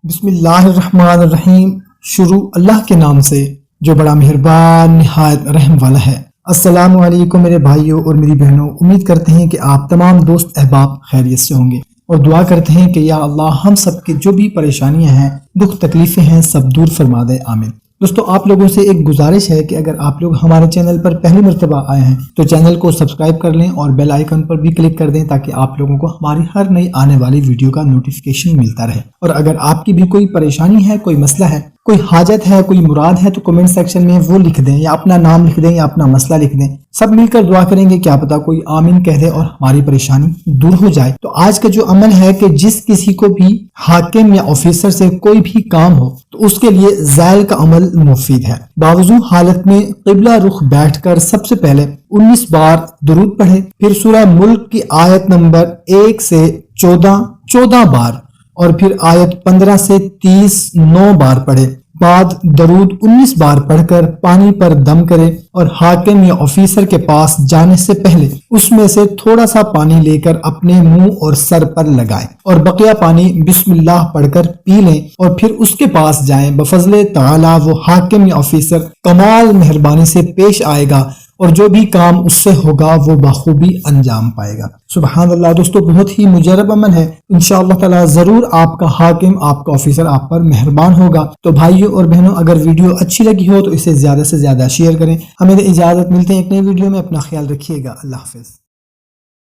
بسم اللہ الرحمن الرحیم۔ شروع اللہ کے نام سے جو بڑا مہربان نہایت رحم والا ہے۔ السلام علیکم میرے بھائیوں اور میری بہنوں، امید کرتے ہیں کہ آپ تمام دوست احباب خیریت سے ہوں گے اور دعا کرتے ہیں کہ یا اللہ ہم سب کے جو بھی پریشانیاں ہیں، دکھ تکلیفیں ہیں، سب دور فرما دے، آمین۔ دوستو آپ لوگوں سے ایک گزارش ہے کہ اگر آپ لوگ ہمارے چینل پر پہلی مرتبہ آئے ہیں تو چینل کو سبسکرائب کر لیں اور بیل آئیکن پر بھی کلک کر دیں تاکہ آپ لوگوں کو ہماری ہر نئی آنے والی ویڈیو کا نوٹیفیکیشن ملتا رہے۔ اور اگر آپ کی بھی کوئی پریشانی ہے، کوئی مسئلہ ہے، کوئی حاجت ہے، کوئی مراد ہے تو کمنٹ سیکشن میں وہ لکھ دیں یا اپنا نام لکھ دیں یا اپنا مسئلہ لکھ دیں، سب مل کر دعا کریں گے، کیا پتا کوئی آمین کہہ دے اور ہماری پریشانی دور ہو جائے۔ تو آج کا جو عمل ہے کہ جس کسی کو بھی حاکم یا آفیسر سے کوئی بھی کام ہو تو اس کے لیے ذیل کا عمل مفید ہے۔ باوضو حالت میں قبلہ رخ بیٹھ کر سب سے پہلے 19 بار درود پڑھے، پھر سورہ ملک کی آیت نمبر 1 سے 14 بار اور پھر آیت 15 سے 30 9 بار پڑھے، بعد درود 19 بار پڑھ کر پانی پر دم کرے اور حاکم یا آفیسر کے پاس جانے سے پہلے اس میں سے تھوڑا سا پانی لے کر اپنے منہ اور سر پر لگائیں اور بقیہ پانی بسم اللہ پڑھ کر پی لیں اور پھر اس کے پاس جائیں۔ بفضل تعالی وہ حاکم یا آفیسر کمال مہربانی سے پیش آئے گا اور جو بھی کام اس سے ہوگا وہ بخوبی انجام پائے گا۔ سبحان اللہ۔ دوستو بہت ہی مجرب عمل ہے، انشاءاللہ تعالی ضرور آپ کا حاکم، آپ کا آفیسر آپ پر مہربان ہوگا۔ تو بھائیوں اور بہنوں اگر ویڈیو اچھی لگی ہو تو اسے زیادہ سے زیادہ شیئر کریں۔ ہمیں اجازت، ملتے ہیں ایک نئی ویڈیو میں، اپنا خیال رکھیے گا، اللہ حافظ۔